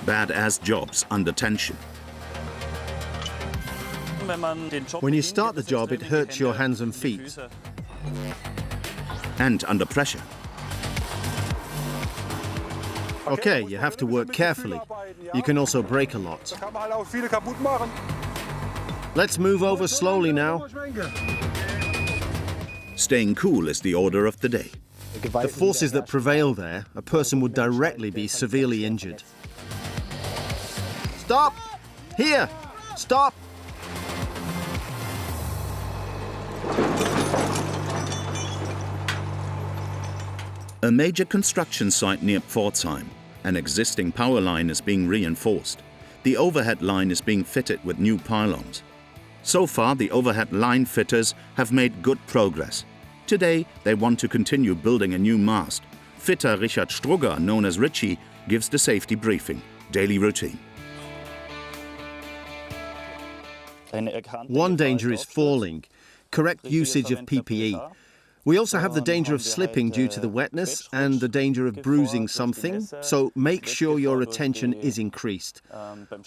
badass jobs under tension. When you start the job, it hurts your hands and feet. And under pressure. Okay, you have to work carefully. You can also break a lot. Let's move over slowly now. Staying cool is the order of the day. The forces that prevail there, a person would directly be severely injured. Stop! Here! Stop! A major construction site near Pforzheim. An existing power line is being reinforced. The overhead line is being fitted with new pylons. So far, the overhead line fitters have made good progress. Today, they want to continue building a new mast. Fitter Richard Strugger, known as Richie, gives the safety briefing, daily routine. One danger is falling. Correct usage of PPE. We also have the danger of slipping due to the wetness and the danger of bruising something, so make sure your attention is increased.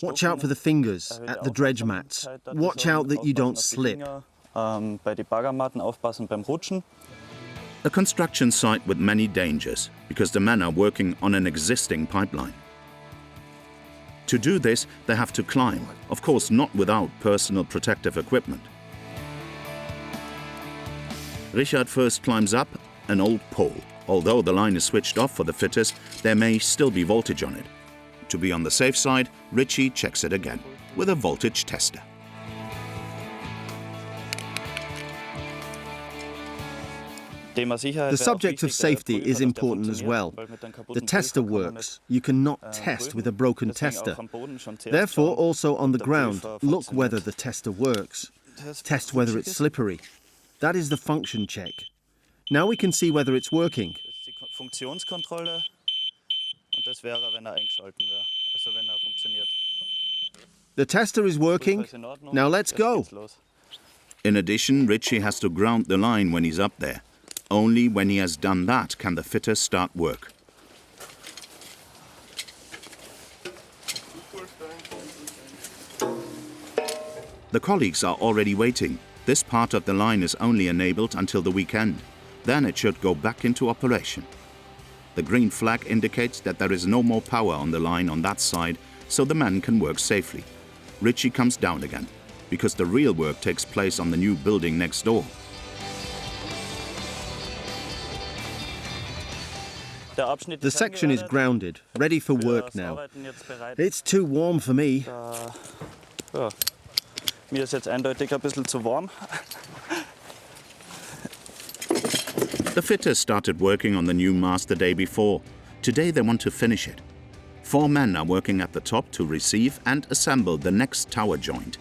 Watch out for the fingers at the dredge mats. Watch out that you don't slip. A construction site with many dangers, because the men are working on an existing pipeline. To do this, they have to climb, of course not without personal protective equipment. Richard first climbs up an old pole. Although the line is switched off for the fitters, there may still be voltage on it. To be on the safe side, Richie checks it again with a voltage tester. The subject of safety is important as well. The tester works. You cannot test with a broken tester. Therefore, also on the ground, look whether the tester works. Test whether it's slippery. That is the function check. Now we can see whether it's working. The tester is working. Now let's go. In addition, Richie has to ground the line when he's up there. Only when he has done that can the fitters start work. The colleagues are already waiting. This part of the line is only enabled until the weekend. Then it should go back into operation. The green flag indicates that there is no more power on the line on that side, so the men can work safely. Richie comes down again, because the real work takes place on the new building next door. The section is grounded, ready for work now. It's too warm for me. Mir ist jetzt eindeutig ein bisschen zu warm. The fitters started working on the new mast the day before. Today they want to finish it. 4 men are working at the top to receive and assemble the next tower joint.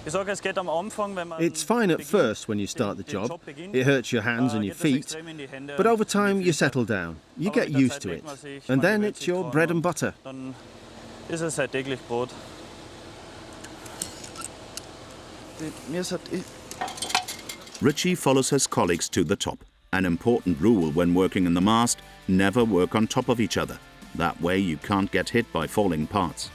It's fine at first when you start the job. It hurts your hands and your feet. But over time you settle down. You get used to it. And then it's your bread and butter. Richie follows his colleagues to the top. An important rule when working in the mast: never work on top of each other. That way you can't get hit by falling parts.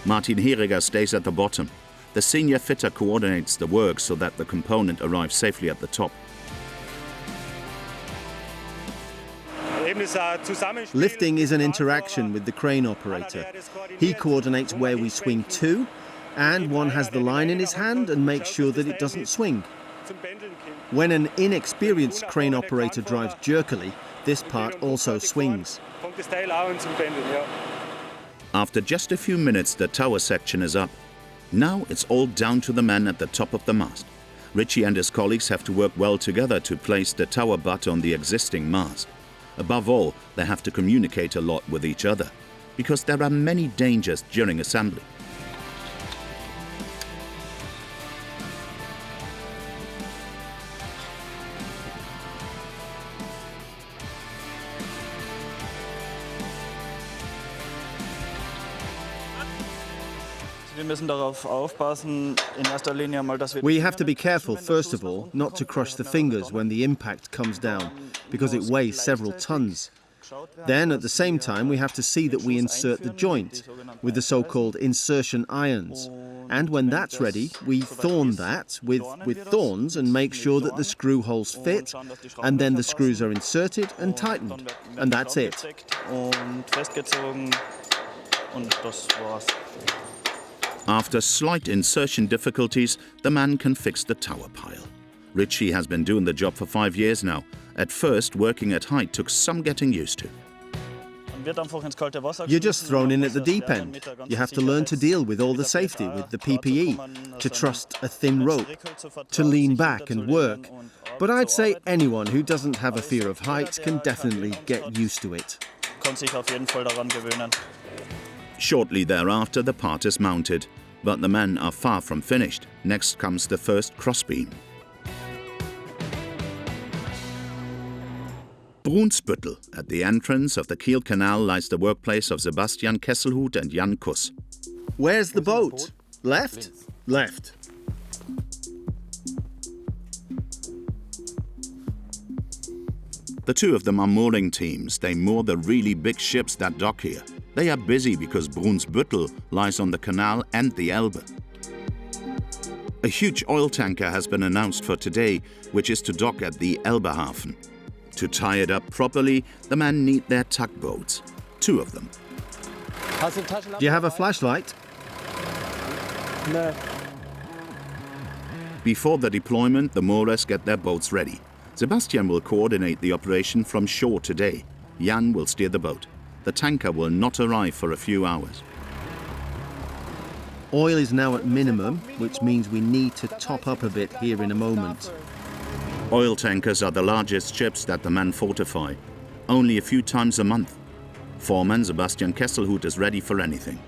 Martin Heriger stays at the bottom. The senior fitter coordinates the work so that the component arrives safely at the top. Lifting is an interaction with the crane operator. He coordinates where we swing to, and one has the line in his hand and makes sure that it doesn't swing. When an inexperienced crane operator drives jerkily, this part also swings. After just a few minutes, the tower section is up. Now it's all down to the men at the top of the mast. Richie and his colleagues have to work well together to place the tower butt on the existing mast. Above all, they have to communicate a lot with each other, because there are many dangers during assembly. We have to be careful, first of all, not to crush the fingers when the impact comes down, because it weighs several tons. Then, at the same time, we have to see that we insert the joint with the so-called insertion irons. And when that's ready, we thorn that with thorns and make sure that the screw holes fit, and then the screws are inserted and tightened. And that's it. After slight insertion difficulties, the man can fix the tower pile. Richie has been doing the job for 5 years now. At first, working at height took some getting used to. You're just thrown in at the deep end. You have to learn to deal with all the safety, with the PPE, to trust a thin rope, to lean back and work. But I'd say anyone who doesn't have a fear of heights can definitely get used to it. Shortly thereafter, the part is mounted, but the men are far from finished. Next comes the first crossbeam. Brunsb&uuml, at the entrance of the Kiel Canal, lies the workplace of Sebastian Kesselhut and Jan Kuss. Where's the boat? Left? Left. The two of them are mooring teams. They moor the really big ships that dock here. They are busy because Brunsb&uuml lies on the canal and the Elbe. A huge oil tanker has been announced for today, which is to dock at the Elbehafen. To tie it up properly, the men need their tugboats, 2 of them. Do you have a flashlight? No. Before the deployment, the moorers get their boats ready. Sebastian will coordinate the operation from shore today. Jan will steer the boat. The tanker will not arrive for a few hours. Oil is now at minimum, which means we need to top up a bit here in a moment. Oil tankers are the largest ships that the men fortify, only a few times a month. Foreman Sebastian Kesselhut is ready for anything.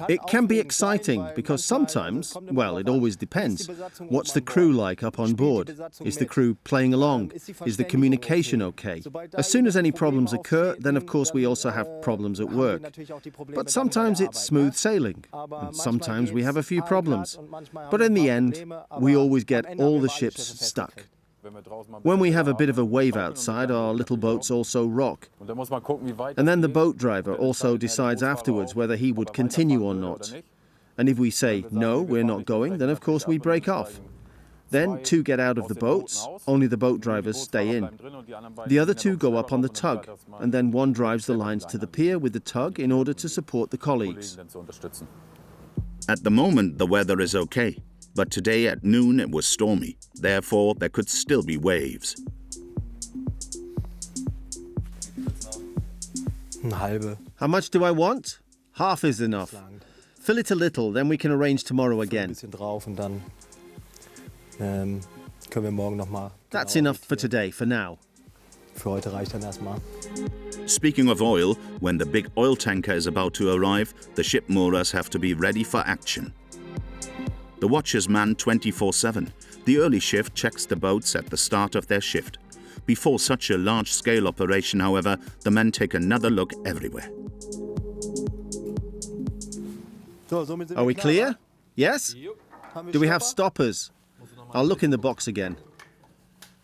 It can be exciting because sometimes, well, it always depends. What's the crew like up on board? Is the crew playing along? Is the communication okay? As soon as any problems occur, then of course we also have problems at work. But sometimes it's smooth sailing, and sometimes we have a few problems. But in the end, we always get all the ships stuck. When we have a bit of a wave outside, our little boats also rock. And then the boat driver also decides afterwards whether he would continue or not. And if we say, no, we're not going, then of course we break off. Then 2 get out of the boats, only the boat drivers stay in. The other 2 go up on the tug, and then one drives the lines to the pier with the tug in order to support the colleagues. At the moment, the weather is okay. But today at noon it was stormy, therefore there could still be waves. How much do I want? Half is enough. Fill it a little, then we can arrange tomorrow again. That's enough for today, for now. Speaking of oil, when the big oil tanker is about to arrive, the ship moorers have to be ready for action. The watches man 24/7. The early shift checks the boats at the start of their shift. Before such a large-scale operation, however, the men take another look everywhere. Are we clear? Yes? Do we have stoppers? I'll look in the box again.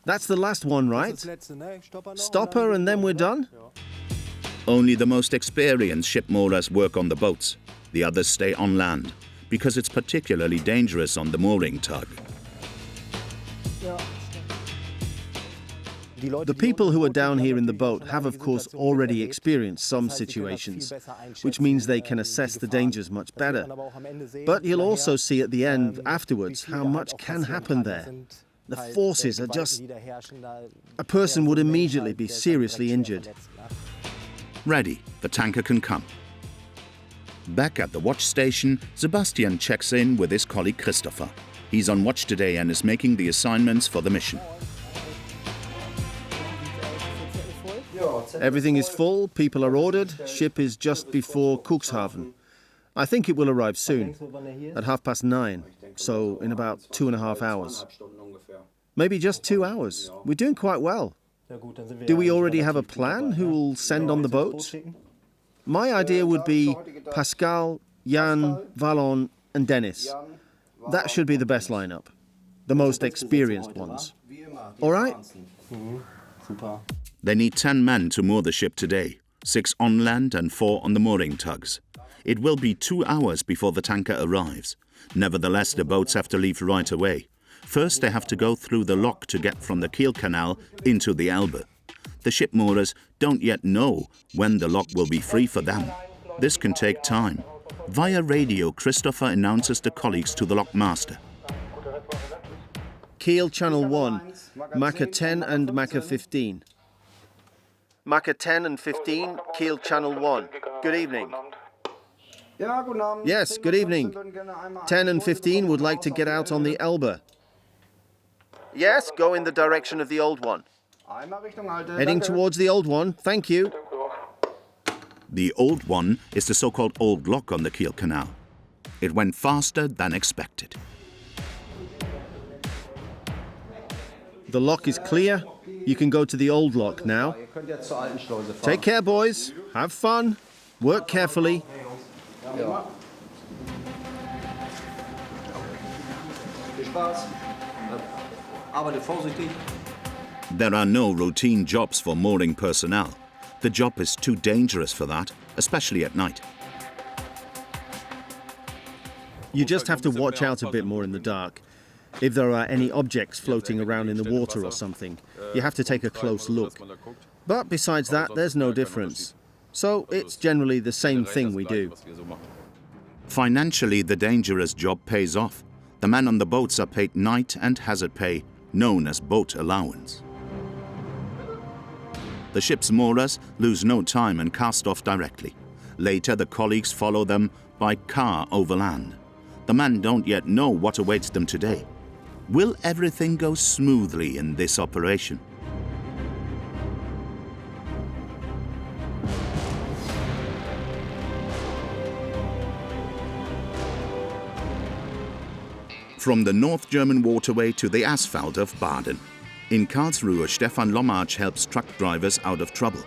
That's the last one, right? Stopper and then we're done? Only the most experienced ship moorers work on the boats. The others stay on land, because it's particularly dangerous on the mooring tug. The people who are down here in the boat have, of course, already experienced some situations, which means they can assess the dangers much better. But you'll also see at the end, afterwards, how much can happen there. The forces are just... A person would immediately be seriously injured. Ready, the tanker can come. Back at the watch station, Sebastian checks in with his colleague Christopher. He's on watch today and is making the assignments for the mission. Everything is full, people are ordered, ship is just before Cuxhaven. I think it will arrive soon, at 9:30, so in about 2.5 hours. Maybe just 2 hours. We're doing quite well. Do we already have a plan who will send on the boat? My idea would be Pascal, Jan, Valon and Dennis. That should be the best lineup. The most experienced ones. All right? They need 10 men to moor the ship today, 6 on land and 4 on the mooring tugs. It will be 2 hours before the tanker arrives. Nevertheless, the boats have to leave right away. First, they have to go through the lock to get from the Kiel Canal into the Elbe. The ship moorers don't yet know when the lock will be free for them. This can take time. Via radio, Christopher announces the colleagues to the lockmaster. Kiel Channel 1, Mach 10 and Mach 15. Mach 10 and 15, Kiel Channel 1. Good evening. Yes, good evening. 10 and 15 would like to get out on the Elbe. Yes, go in the direction of the old one. Heading towards the old one, thank you. The old one is the so-called old lock on the Kiel Canal. It went faster than expected. The lock is clear. You can go to the old lock now. Take care, boys. Have fun. Work carefully. There are no routine jobs for mooring personnel. The job is too dangerous for that, especially at night. You just have to watch out a bit more in the dark. If there are any objects floating around in the water or something, you have to take a close look. But besides that, there's no difference. So it's generally the same thing we do. Financially, the dangerous job pays off. The men on the boats are paid night and hazard pay, known as boat allowance. The ship's moorers lose no time and cast off directly. Later, the colleagues follow them by car overland. The men don't yet know what awaits them today. Will everything go smoothly in this operation? From the North German waterway to the asphalt of Baden. In Karlsruhe, Stefan Lommarch helps truck drivers out of trouble.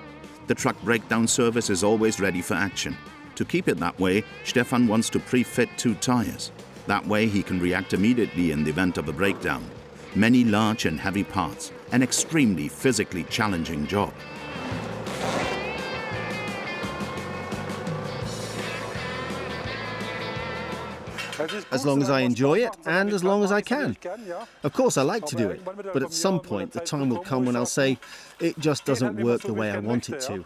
The truck breakdown service is always ready for action. To keep it that way, Stefan wants to pre-fit 2 tires. That way he can react immediately in the event of a breakdown. Many large and heavy parts, an extremely physically challenging job. As long as I enjoy it and as long as I can. Of course I like to do it, but at some point the time will come when I'll say, it just doesn't work the way I want it to.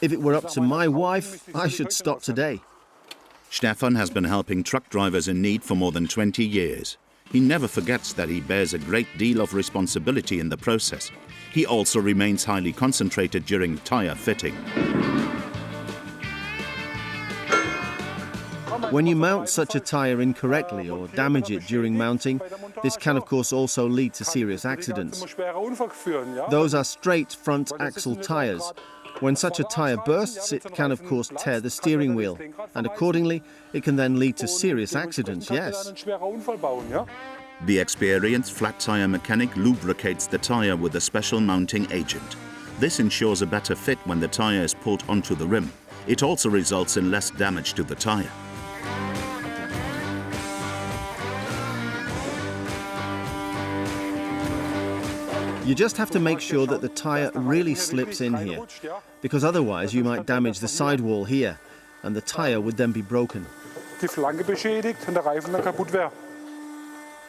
If it were up to my wife, I should stop today. Stefan has been helping truck drivers in need for more than 20 years. He never forgets that he bears a great deal of responsibility in the process. He also remains highly concentrated during tire fitting. When you mount such a tire incorrectly or damage it during mounting, this can of course also lead to serious accidents. Those are straight front axle tires. When such a tire bursts, it can of course tear the steering wheel, and accordingly, it can then lead to serious accidents, yes. The experienced flat tire mechanic lubricates the tire with a special mounting agent. This ensures a better fit when the tire is pulled onto the rim. It also results in less damage to the tire. You just have to make sure that the tire really slips in here, because otherwise you might damage the sidewall here, and the tire would then be broken.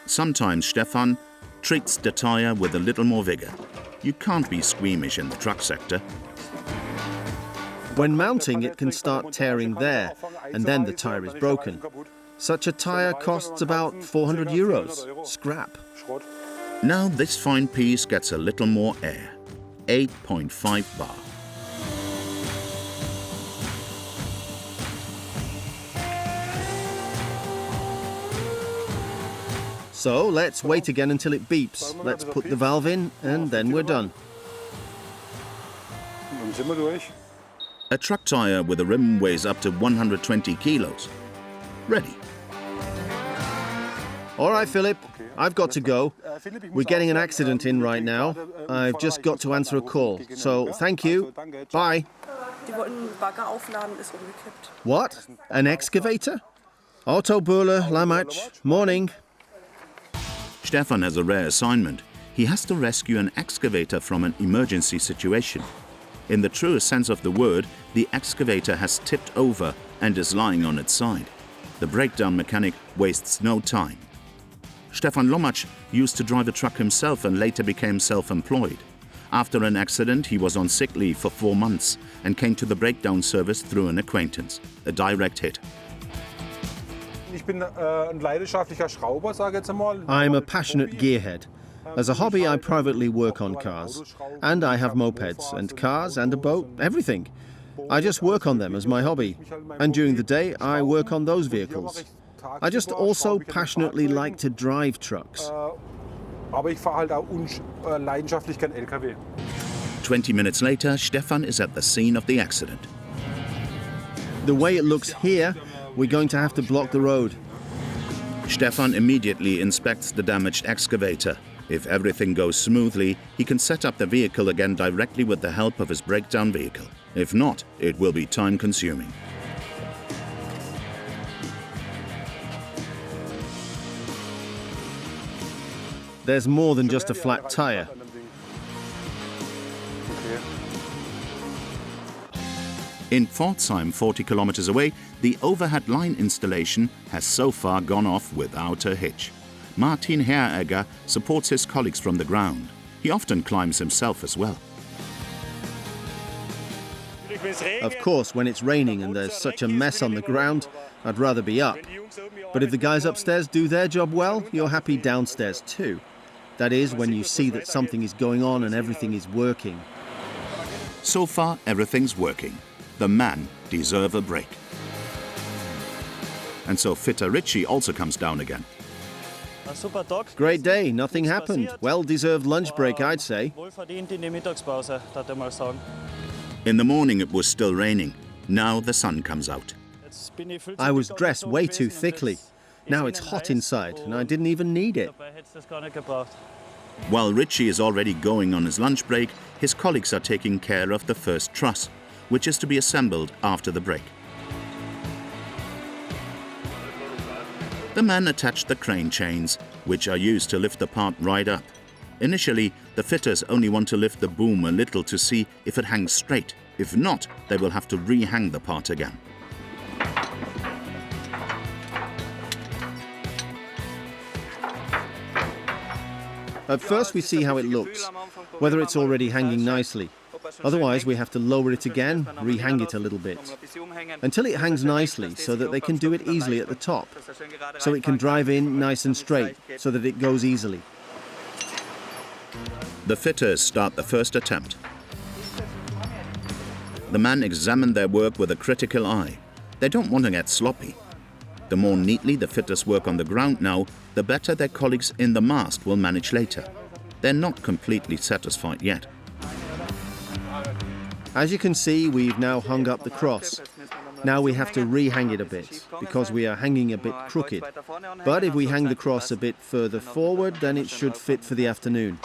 Sometimes Stefan treats the tire with a little more vigor. You can't be squeamish in the truck sector. When mounting, it can start tearing there, and then the tire is broken. Such a tire costs about 400 euros, scrap. Now this fine piece gets a little more air, 8.5 bar. So let's wait again until it beeps. Let's put the valve in and then we're done. A truck tire with a rim weighs up to 120 kilos. Ready. All right, Philip, I've got to go. We're getting an accident in right now. I've just got to answer a call. So, thank you. Bye. What? An excavator? Otto Böhler, Lamach. Morning. Stefan has a rare assignment. He has to rescue an excavator from an emergency situation. In the truest sense of the word, the excavator has tipped over and is lying on its side. The breakdown mechanic wastes no time. Stefan Lomacz used to drive a truck himself and later became self-employed. After an accident, he was on sick leave for 4 months and came to the breakdown service through an acquaintance. A direct hit. I'm a passionate gearhead. As a hobby, I privately work on cars. And I have mopeds and cars and a boat, everything. I just work on them as my hobby. And during the day, I work on those vehicles. I just also passionately like to drive trucks. 20 minutes later, Stefan is at the scene of the accident. The way it looks here, we're going to have to block the road. Stefan immediately inspects the damaged excavator. If everything goes smoothly, he can set up the vehicle again directly with the help of his breakdown vehicle. If not, it will be time-consuming. There's more than just a flat tire. In Pforzheim, 40 kilometers away, the overhead line installation has so far gone off without a hitch. Martin Heregger supports his colleagues from the ground. He often climbs himself as well. Of course, when it's raining and there's such a mess on the ground, I'd rather be up. But if the guys upstairs do their job well, you're happy downstairs too. That is, when you see that something is going on and everything is working. So far, everything's working. The man deserves a break. And so fitter Richie also comes down again. Great day, nothing happened. Well-deserved lunch break, I'd say. In the morning it was still raining. Now the sun comes out. I was dressed way too thickly. Now it's hot inside and I didn't even need it. While Richie is already going on his lunch break, his colleagues are taking care of the first truss, which is to be assembled after the break. The men attach the crane chains, which are used to lift the part right up. Initially, the fitters only want to lift the boom a little to see if it hangs straight. If not, they will have to re-hang the part again. At first we see how it looks, whether it's already hanging nicely. Otherwise we have to lower it again, re-hang it a little bit, until it hangs nicely so that they can do it easily at the top, so it can drive in nice and straight, so that it goes easily. The fitters start the first attempt. The men examine their work with a critical eye. They don't want to get sloppy. The more neatly the fitters work on the ground now, the better their colleagues in the mast will manage later. They're not completely satisfied yet. As you can see, we've now hung up the cross. Now we have to re-hang it a bit, because we are hanging a bit crooked. But if we hang the cross a bit further forward, then it should fit for the afternoon.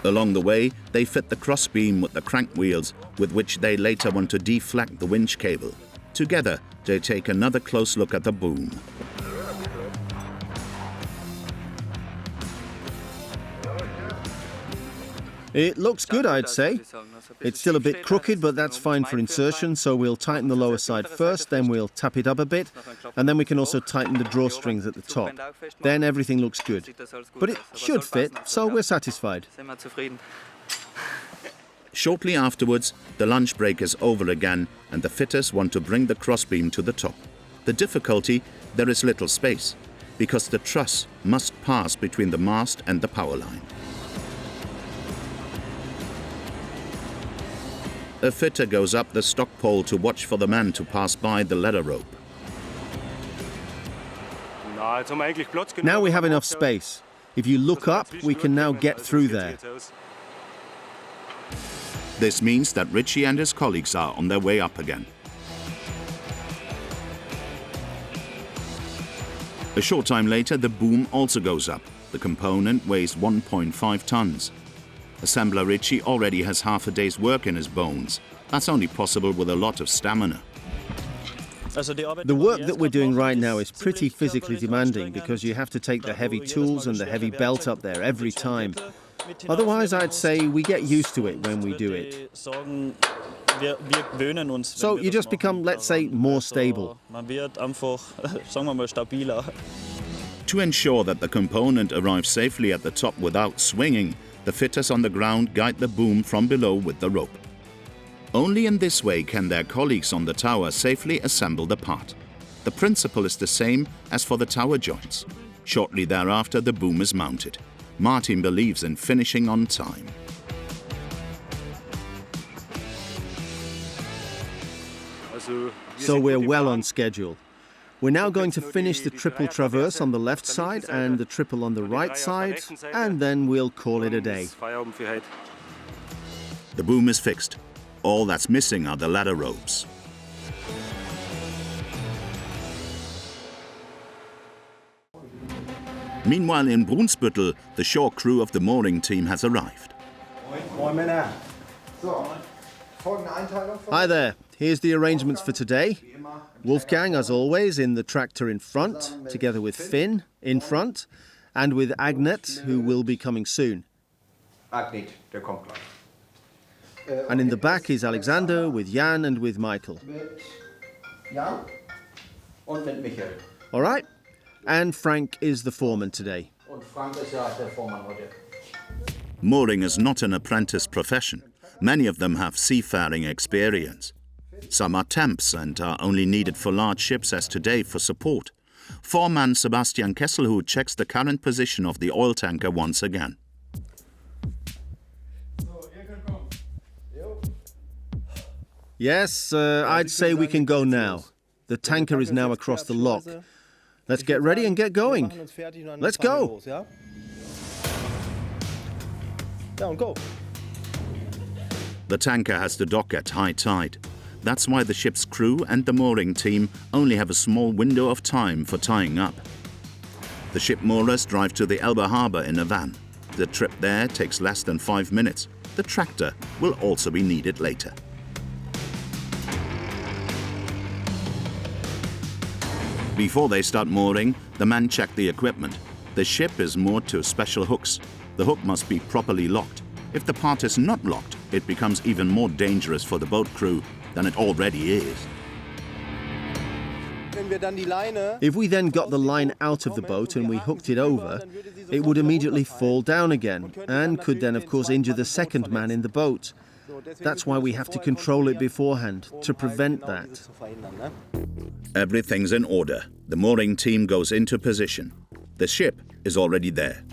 Along the way, they fit the crossbeam with the crank wheels, with which they later want to deflect the winch cable. Together, they take another close look at the boom. It looks good, I'd say. It's still a bit crooked, but that's fine for insertion, so we'll tighten the lower side first, then we'll tap it up a bit, and then we can also tighten the drawstrings at the top. Then everything looks good. But it should fit, so we're satisfied. Shortly afterwards, the lunch break is over again and the fitters want to bring the crossbeam to the top. The difficulty, there is little space, because the truss must pass between the mast and the power line. A fitter goes up the stock pole to watch for the man to pass by the ladder rope. Now we have enough space. If you look up, we can now get through there. This means that Richie and his colleagues are on their way up again. A short time later, the boom also goes up. The component weighs 1.5 tons. Assembler Richie already has half a day's work in his bones. That's only possible with a lot of stamina. The work that we're doing right now is pretty physically demanding because you have to take the heavy tools and the heavy belt up there every time. Otherwise, I'd say we get used to it when we do it. So you just become, let's say, more stable. To ensure that the component arrives safely at the top without swinging, the fitters on the ground guide the boom from below with the rope. Only in this way can their colleagues on the tower safely assemble the part. The principle is the same as for the tower joints. Shortly thereafter, the boom is mounted. Martin believes in finishing on time. So we're well on schedule. We're now going to finish the triple traverse on the left side and the triple on the right side, and then we'll call it a day. The boom is fixed. All that's missing are the ladder ropes. Meanwhile, in Brunsb&uuml, the shore crew of the mooring team has arrived. Hi there. Here's the arrangements for today. Wolfgang, as always, in the tractor in front, together with Finn in front, and with Agnet, who will be coming soon. And in the back is Alexander with Jan and with Michael. All right. And Frank is the foreman today. Mooring is not an apprentice profession. Many of them have seafaring experience. Some are temps and are only needed for large ships as today for support. Foreman Sebastian Kesselhut checks the current position of the oil tanker once again. Yes, I'd say we can go now. The tanker is now across the lock. Let's get ready and get going. Let's go. The tanker has to dock at high tide. That's why the ship's crew and the mooring team only have a small window of time for tying up. The ship moorers drive to the Elbe harbor in a van. The trip there takes less than 5 minutes. The tractor will also be needed later. Before they start mooring, the men check the equipment. The ship is moored to special hooks. The hook must be properly locked. If the part is not locked, it becomes even more dangerous for the boat crew than it already is. If we then got the line out of the boat and we hooked it over, it would immediately fall down again and could then, of course, injure the second man in the boat. That's why we have to control it beforehand, to prevent that. Everything's in order. The mooring team goes into position. The ship is already there.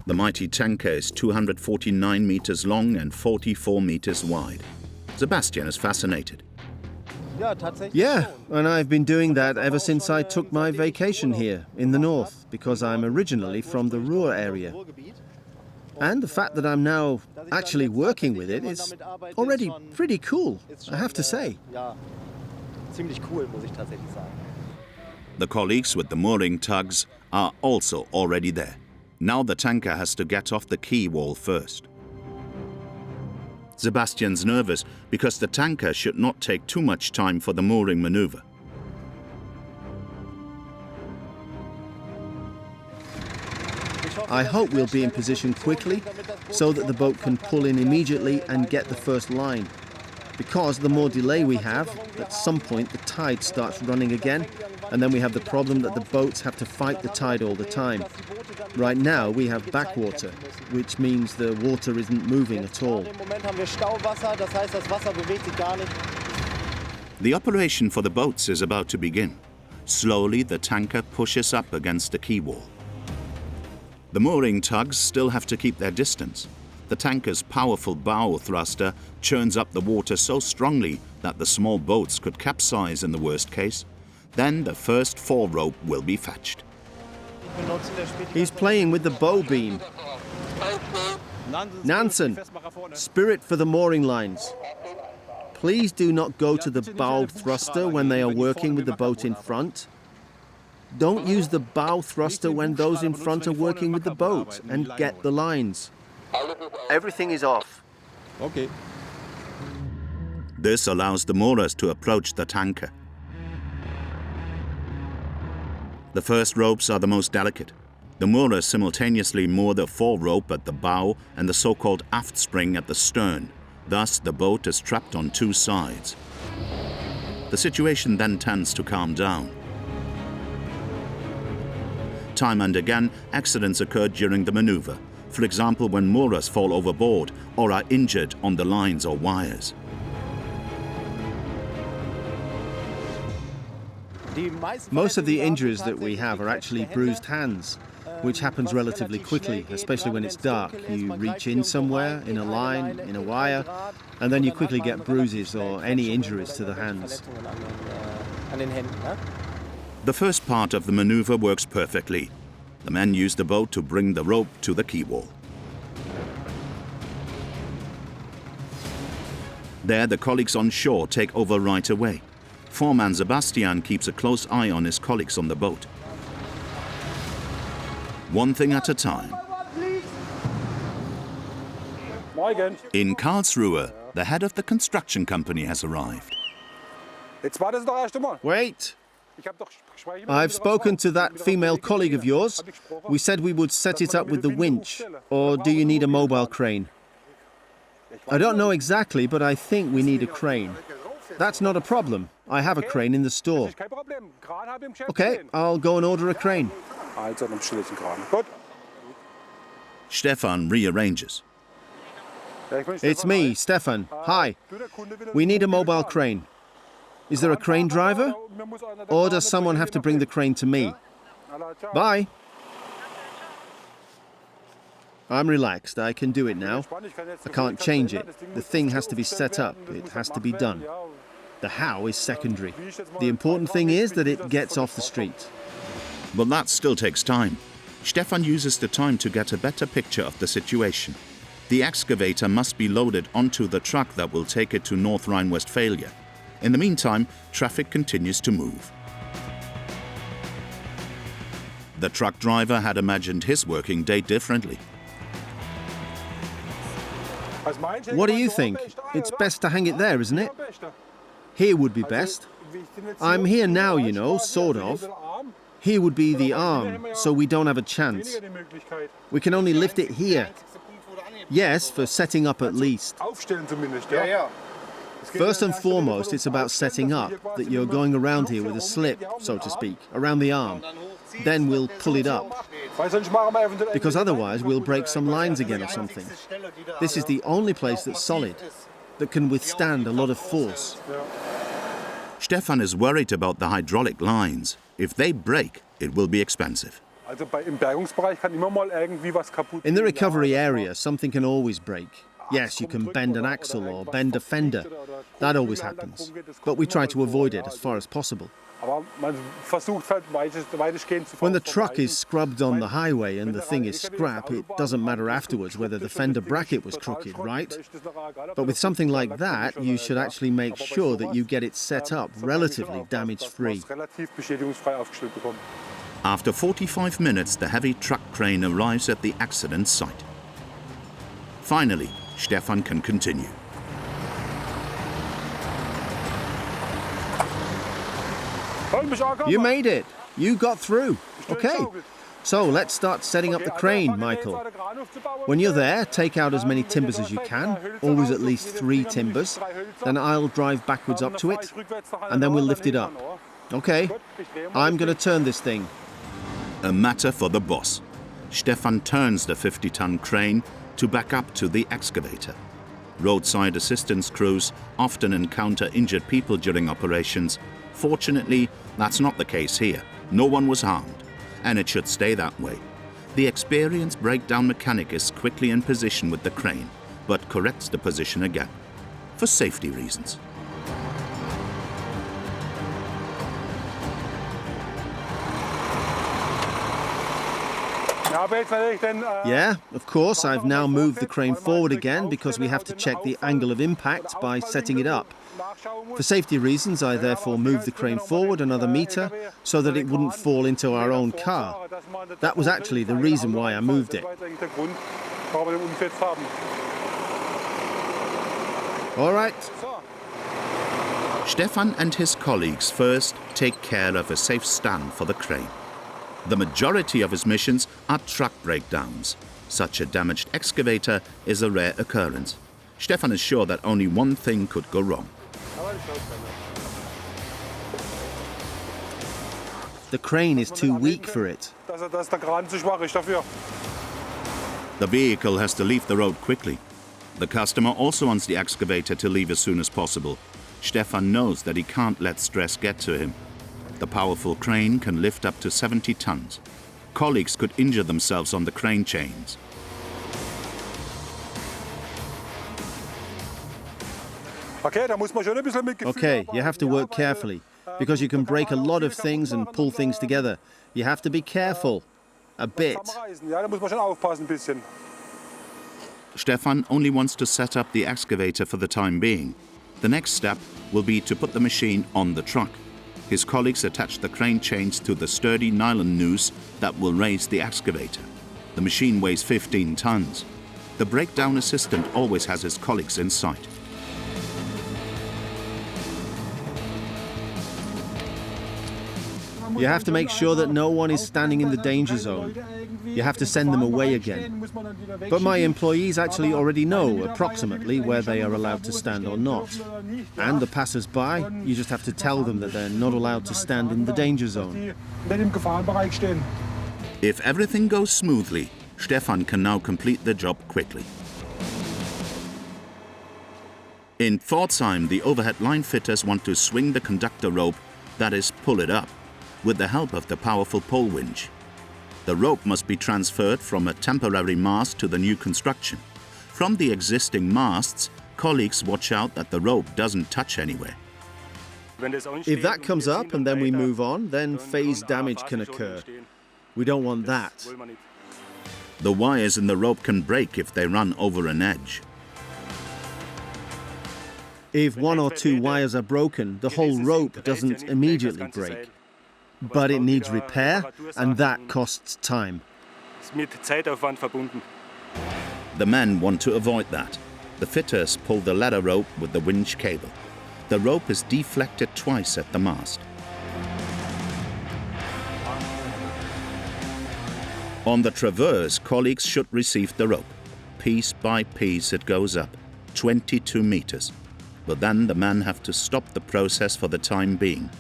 The mighty tanker is 249 meters long and 44 meters wide. Sebastian is fascinated. Yeah, and I've been doing that ever since I took my vacation here in the north, because I'm originally from the Ruhr area. And the fact that I'm now actually working with it is already pretty cool, I have to say. The colleagues with the mooring tugs are also already there. Now the tanker has to get off the quay wall first. Sebastian's nervous because the tanker should not take too much time for the mooring maneuver. I hope we'll be in position quickly so that the boat can pull in immediately and get the first line. Because the more delay we have, at some point the tide starts running again, and then we have the problem that the boats have to fight the tide all the time. Right now we have backwater, which means the water isn't moving at all. The operation for the boats is about to begin. Slowly the tanker pushes up against the quay wall. The mooring tugs still have to keep their distance. The tanker's powerful bow thruster churns up the water so strongly that the small boats could capsize in the worst case. Then the first fore rope will be fetched. He's playing with the bow beam. Nansen, spirit for the mooring lines. Please do not go to the bow thruster when they are working with the boat in front. Don't use the bow thruster when those in front are working with the boat, and get the lines. Everything is off. Okay. This allows the moorers to approach the tanker. The first ropes are the most delicate. The moorers simultaneously moor the fore-rope at the bow and the so-called aft spring at the stern. Thus, the boat is trapped on two sides. The situation then tends to calm down. Time and again, accidents occur during the maneuver. For example, when moorers fall overboard or are injured on the lines or wires. Most of the injuries that we have are actually bruised hands, which happens relatively quickly, especially when it's dark. You reach in somewhere, in a line, in a wire, and then you quickly get bruises or any injuries to the hands. The first part of the maneuver works perfectly. The men use the boat to bring the rope to the quay wall. There, the colleagues on shore take over right away. Foreman Sebastian keeps a close eye on his colleagues on the boat. One thing at a time. In Karlsruhe, the head of the construction company has arrived. Wait! I've spoken to that female colleague of yours. We said we would set it up with the winch. Or do you need a mobile crane? I don't know exactly, but I think we need a crane. That's not a problem. I have a crane in the store. Okay, I'll go and order a crane. Stefan rearranges. It's me, Stefan. Hi. We need a mobile crane. Is there a crane driver? Or does someone have to bring the crane to me? Bye. I'm relaxed. I can do it now. I can't change it. The thing has to be set up. It has to be done. The how is secondary. The important thing is that it gets off the street. But that still takes time. Stefan uses the time to get a better picture of the situation. The excavator must be loaded onto the truck that will take it to North Rhine-Westphalia. In the meantime, traffic continues to move. The truck driver had imagined his working day differently. What do you think? It's best to hang it there, isn't it? Here would be best. I'm here now, you know, sort of. Here would be the arm, so we don't have a chance. We can only lift it here. Yes, for setting up at least. First and foremost, it's about setting up, that you're going around here with a slip, so to speak, around the arm. Then we'll pull it up. Because otherwise we'll break some lines again or something. This is the only place that's solid, that can withstand a lot of force. Stefan is worried about the hydraulic lines. If they break, it will be expensive. In the recovery area, something can always break. Yes, you can bend an axle or bend a fender. That always happens. But we try to avoid it as far as possible. When the truck is scrubbed on the highway and the thing is scrap, it doesn't matter afterwards whether the fender bracket was crooked, right? But with something like that, you should actually make sure that you get it set up relatively damage-free. After 45 minutes, the heavy truck crane arrives at the accident site. Finally, Stefan can continue. You made it. You got through. Okay. So let's start setting up the crane, Michael. When you're there, take out as many timbers as you can, always at least 3 timbers. Then I'll drive backwards up to it, and then we'll lift it up. Okay. I'm going to turn this thing. A matter for the boss. Stefan turns the 50-ton crane to back up to the excavator. Roadside assistance crews often encounter injured people during operations. Fortunately, that's not the case here. No one was harmed, and it should stay that way. The experienced breakdown mechanic is quickly in position with the crane, but corrects the position again, for safety reasons. Yeah, of course, I've now moved the crane forward again because we have to check the angle of impact by setting it up. For safety reasons, I therefore moved the crane forward another metre so that it wouldn't fall into our own car. That was actually the reason why I moved it. All right. Stefan and his colleagues first take care of a safe stand for the crane. The majority of his missions are truck breakdowns. Such a damaged excavator is a rare occurrence. Stefan is sure that only one thing could go wrong. The crane is too weak for it. The vehicle has to leave the road quickly. The customer also wants the excavator to leave as soon as possible. Stefan knows that he can't let stress get to him. The powerful crane can lift up to 70 tons. Colleagues could injure themselves on the crane chains. Okay, you have to work carefully, because you can break a lot of things and pull things together. You have to be careful. A bit. Stefan only wants to set up the excavator for the time being. The next step will be to put the machine on the truck. His colleagues attach the crane chains to the sturdy nylon noose that will raise the excavator. The machine weighs 15 tons. The breakdown assistant always has his colleagues in sight. You have to make sure that no one is standing in the danger zone. You have to send them away again. But my employees actually already know approximately where they are allowed to stand or not. And the passers-by, you just have to tell them that they're not allowed to stand in the danger zone. If everything goes smoothly, Stefan can now complete the job quickly. In Pforzheim, the overhead line fitters want to swing the conductor rope, that is, pull it up, with the help of the powerful pole winch. The rope must be transferred from a temporary mast to the new construction. From the existing masts, colleagues watch out that the rope doesn't touch anywhere. If that comes up and then we move on, then phase damage can occur. We don't want that. The wires in the rope can break if they run over an edge. If one or two wires are broken, the whole rope doesn't immediately break. But it needs repair, and that costs time. The men want to avoid that. The fitters pull the ladder rope with the winch cable. The rope is deflected twice at the mast. On the traverse, colleagues should receive the rope. Piece by piece it goes up, 22 meters. But then the men have to stop the process for the time being.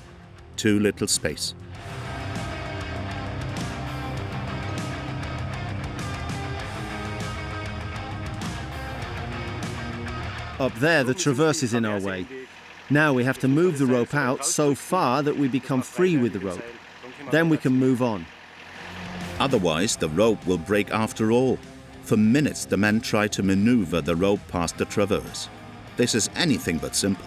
Too little space. Up there, the traverse is in our way. Now we have to move the rope out so far that we become free with the rope. Then we can move on. Otherwise, the rope will break after all. For minutes, the men try to maneuver the rope past the traverse. This is anything but simple.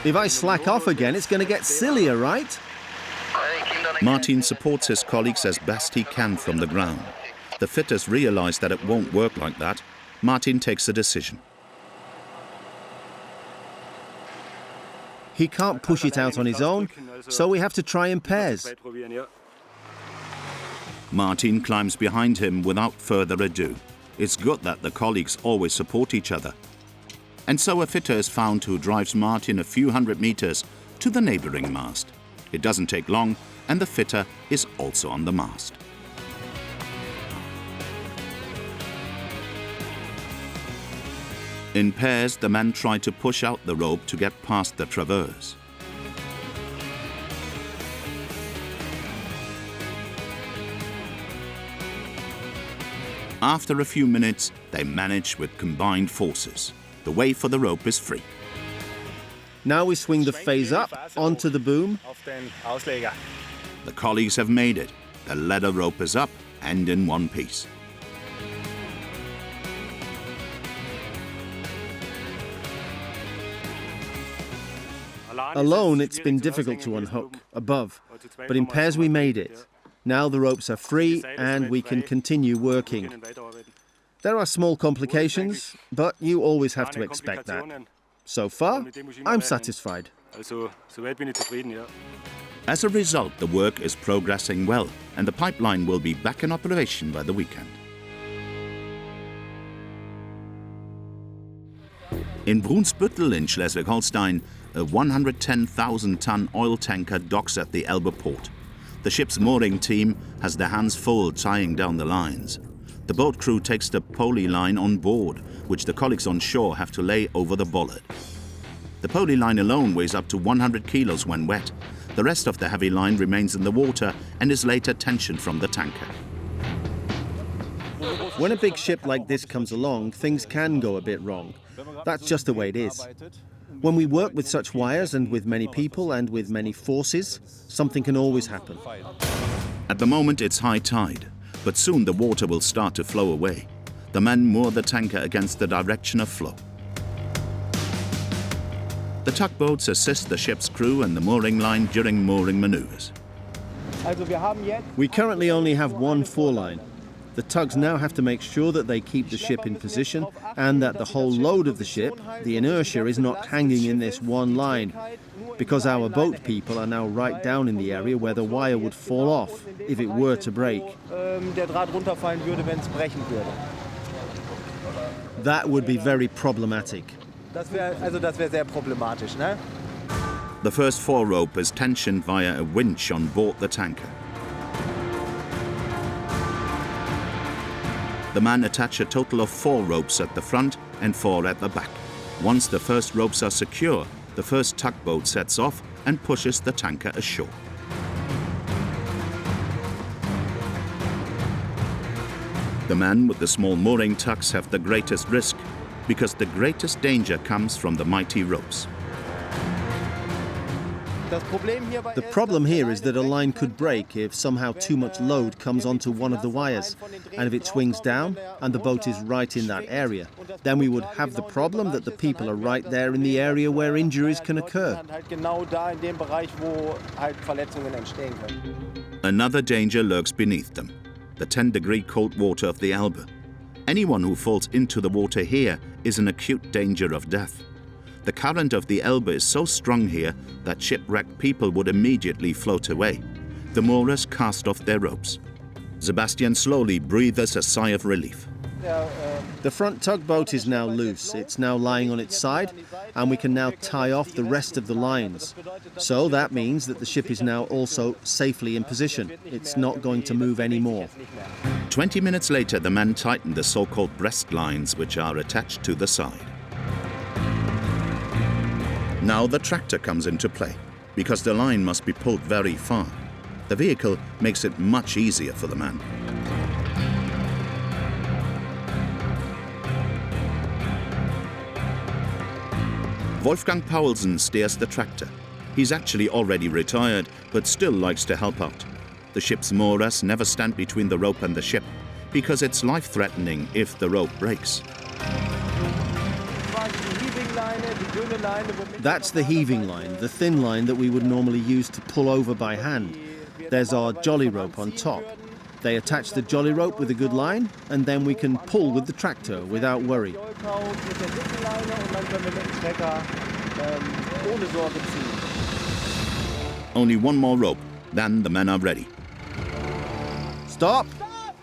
If I slack off again, it's going to get sillier, right? Martin supports his colleagues as best he can from the ground. The fitters realize that it won't work like that. Martin takes a decision. He can't push it out on his own, so we have to try in pairs. Martin climbs behind him without further ado. It's good that the colleagues always support each other. And so a fitter is found who drives Martin a few hundred meters to the neighboring mast. It doesn't take long, and the fitter is also on the mast. In pairs, the men try to push out the rope to get past the traverse. After a few minutes, they manage with combined forces. The way for the rope is free. Now we swing the phase up onto the boom. The colleagues have made it. The ladder rope is up and in one piece. Alone, it's been difficult to unhook above, but in pairs we made it. Now the ropes are free and we can continue working. There are small complications, but you always have to expect that. So far, I'm satisfied. As a result, the work is progressing well and the pipeline will be back in operation by the weekend. In Brunsb&uuml in Schleswig-Holstein, a 110,000-ton oil tanker docks at the Elbe port. The ship's mooring team has their hands full tying down the lines. The boat crew takes the pulley line on board, which the colleagues on shore have to lay over the bollard. The pulley line alone weighs up to 100 kilos when wet. The rest of the heavy line remains in the water and is later tensioned from the tanker. When a big ship like this comes along, things can go a bit wrong. That's just the way it is. When we work with such wires and with many people and with many forces, something can always happen. At the moment it's high tide, but soon the water will start to flow away. The men moor the tanker against the direction of flow. The tugboats assist the ship's crew and the mooring line during mooring maneuvers. We currently only have one foreline. The tugs now have to make sure that they keep the ship in position and that the whole load of the ship, the inertia, is not hanging in this one line, because our boat people are now right down in the area where the wire would fall off if it were to break. That would be very problematic. The first forerope is tensioned via a winch on board the tanker. The men attach a total of 4 ropes at the front and 4 at the back. Once the first ropes are secure, the first tugboat sets off and pushes the tanker ashore. The men with the small mooring tugs have the greatest risk, because the greatest danger comes from the mighty ropes. The problem here is that a line could break if somehow too much load comes onto one of the wires, and if it swings down and the boat is right in that area, then we would have the problem that the people are right there in the area where injuries can occur. Another danger lurks beneath them, the 10-degree cold water of the Elbe. Anyone who falls into the water here is in acute danger of death. The current of the Elbe is so strong here that shipwrecked people would immediately float away. The moorers cast off their ropes. Sebastian slowly breathes a sigh of relief. The front tugboat is now loose. It's now lying on its side, and we can now tie off the rest of the lines. So that means that the ship is now also safely in position. It's not going to move anymore. 20 minutes later, the men tighten the so-called breast lines, which are attached to the side. Now the tractor comes into play, because the line must be pulled very far. The vehicle makes it much easier for the man. Wolfgang Paulsen steers the tractor. He's actually already retired, but still likes to help out. The ship's moorers never stand between the rope and the ship, because it's life-threatening if the rope breaks. That's the heaving line, the thin line that we would normally use to pull over by hand. There's our jolly rope on top. They attach the jolly rope with a good line, and then we can pull with the tractor without worry. Only one more rope, then the men are ready. Stop!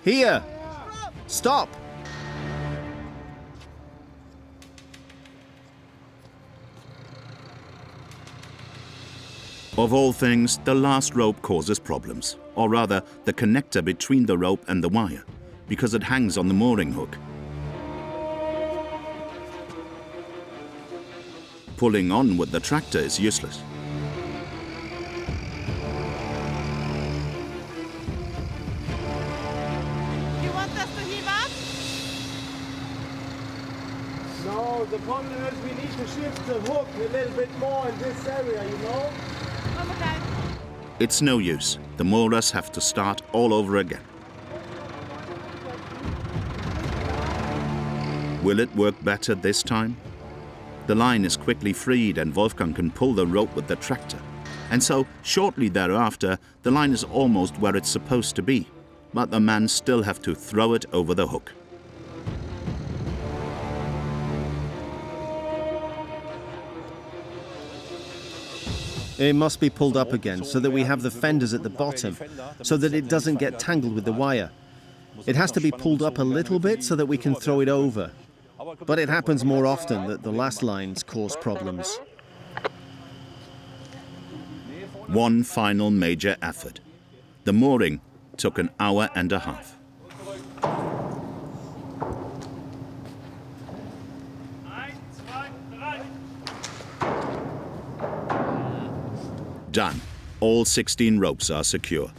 Here! Stop! Of all things, the last rope causes problems, or rather, the connector between the rope and the wire, because it hangs on the mooring hook. Pulling on with the tractor is useless. You want us to heave up? No, the problem is we need to shift the hook a little bit more in this area, you know? Okay. It's no use. The moorers have to start all over again. Will it work better this time? The line is quickly freed and Wolfgang can pull the rope with the tractor. And so, shortly thereafter, the line is almost where it's supposed to be, but the men still have to throw it over the hook. It must be pulled up again so that we have the fenders at the bottom, so that it doesn't get tangled with the wire. It has to be pulled up a little bit so that we can throw it over. But it happens more often that the last lines cause problems. One final major effort. The mooring took an hour and a half. Done. All 16 ropes are secure.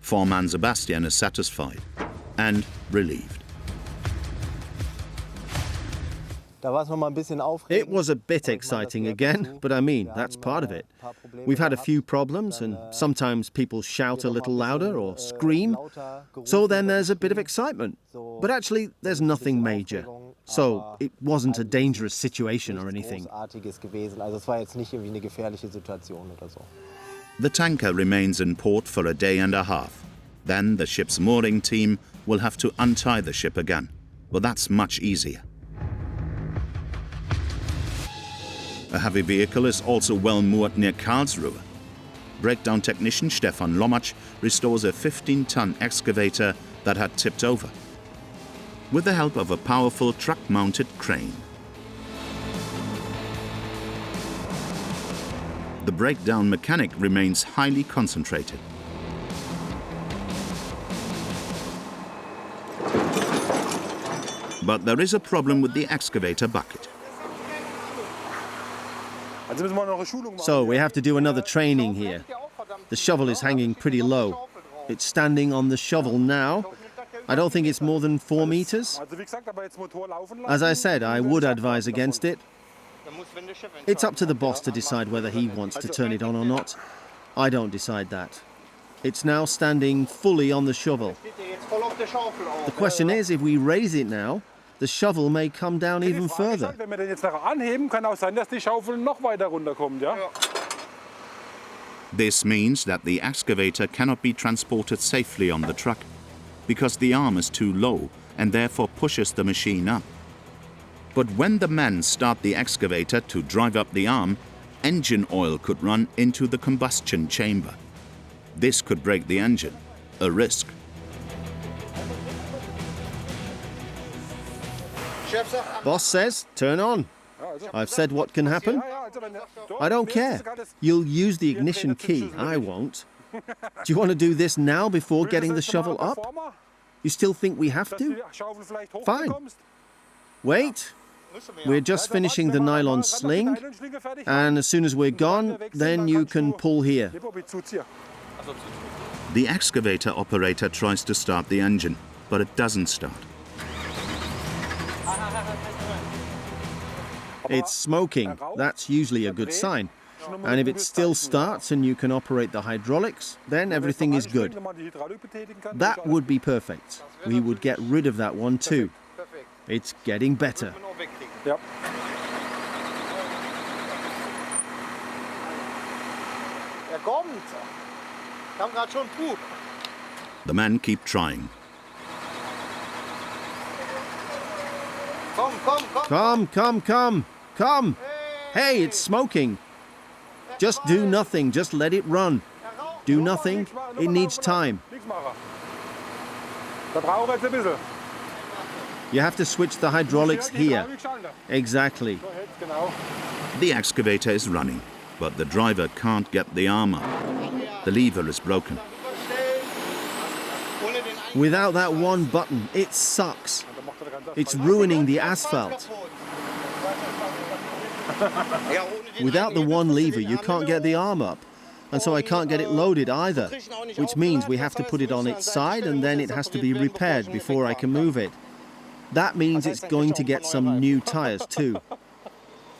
Foreman Sebastian is satisfied and relieved. It was a bit exciting again, but I mean, that's part of it. We've had a few problems, and sometimes people shout a little louder or scream, so then there's a bit of excitement. But actually, there's nothing major. So it wasn't a dangerous situation or anything. The tanker remains in port for a day and a half. Then the ship's mooring team will have to untie the ship again. But that's much easier. A heavy vehicle is also well moored near Karlsruhe. Breakdown technician Stefan Lomacz restores a 15-ton excavator that had tipped over, with the help of a powerful truck-mounted crane. The breakdown mechanic remains highly concentrated. But there is a problem with the excavator bucket. So we have to do another training here. The shovel is hanging pretty low. It's standing on the shovel now. I don't think it's more than 4 meters. As I said, I would advise against it. It's up to the boss to decide whether he wants to turn it on or not. I don't decide that. It's now standing fully on the shovel. The question is, if we raise it now, the shovel may come down even further. This means that the excavator cannot be transported safely on the truck, because the arm is too low and therefore pushes the machine up. But when the men start the excavator to drive up the arm, engine oil could run into the combustion chamber. This could break the engine, a risk. Boss says, turn on. I've said what can happen. I don't care. You'll use the ignition key, I won't. Do you want to do this now before getting the shovel up? You still think we have to? Fine. Wait. We're just finishing the nylon sling, and as soon as we're gone, then you can pull here. The excavator operator tries to start the engine, but it doesn't start. It's smoking. That's usually a good sign. And if it still starts and you can operate the hydraulics, then everything is good. That would be perfect. We would get rid of that one too. It's getting better. Yep. The men keep trying. Come. Hey, it's smoking. Just do nothing. Just let it run. Do nothing. It needs time. You have to switch the hydraulics here. Exactly. The excavator is running, but the driver can't get the arm up. The lever is broken. Without that one button, it sucks. It's ruining the asphalt. Without the one lever, you can't get the arm up. And so I can't get it loaded either, which means we have to put it on its side and then it has to be repaired before I can move it. That means it's going to get some new tires too.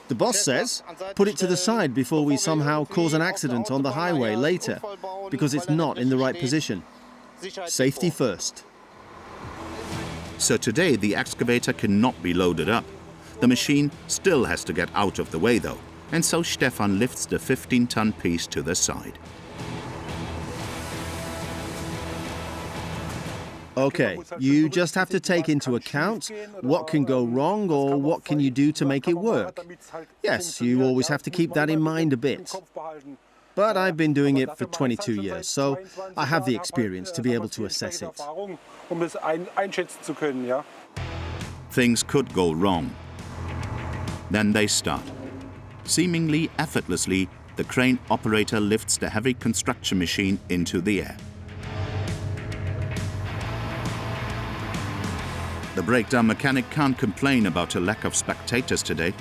The boss says, put it to the side before we somehow cause an accident on the highway later, because it's not in the right position. Safety first. So today the excavator cannot be loaded up. The machine still has to get out of the way though, And so Stefan lifts the 15-ton piece to the side. Okay, you just have to take into account what can go wrong or what can you do to make it work. Yes, you always have to keep that in mind a bit. But I've been doing it for 22 years, so I have the experience to be able to assess it. Things could go wrong. Then they start. Seemingly effortlessly, the crane operator lifts the heavy construction machine into the air. The breakdown mechanic can't complain about a lack of spectators today.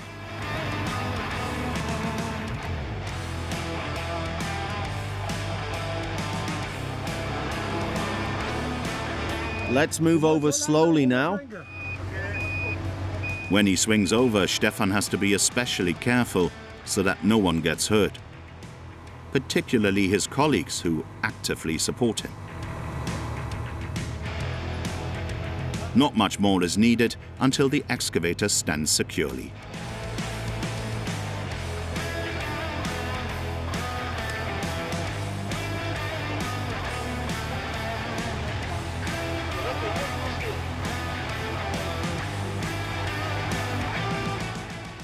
Let's move over slowly now. When he swings over, Stefan has to be especially careful so that no one gets hurt, particularly his colleagues who actively support him. Not much more is needed until the excavator stands securely.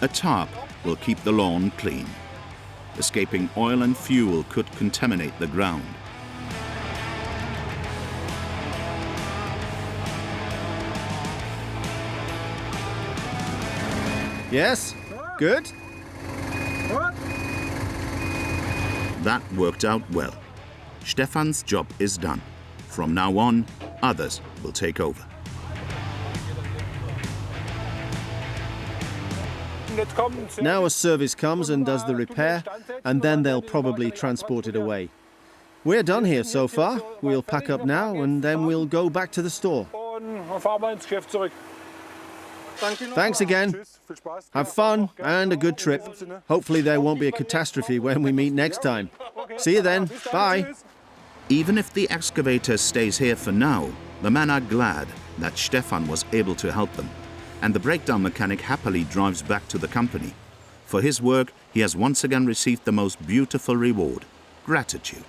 A tarp will keep the lawn clean. Escaping oil and fuel could contaminate the ground. Yes? Good? That worked out well. Stefan's job is done. From now on, others will take over. Now a service comes and does the repair, and then they'll probably transport it away. We're done here so far. We'll pack up now and then we'll go back to the store. Thanks again. Have fun and a good trip. Hopefully there won't be a catastrophe when we meet next time. See you then. Bye. Even if the excavator stays here for now, the men are glad that Stefan was able to help them, and the breakdown mechanic happily drives back to the company. For his work, he has once again received the most beautiful reward: gratitude.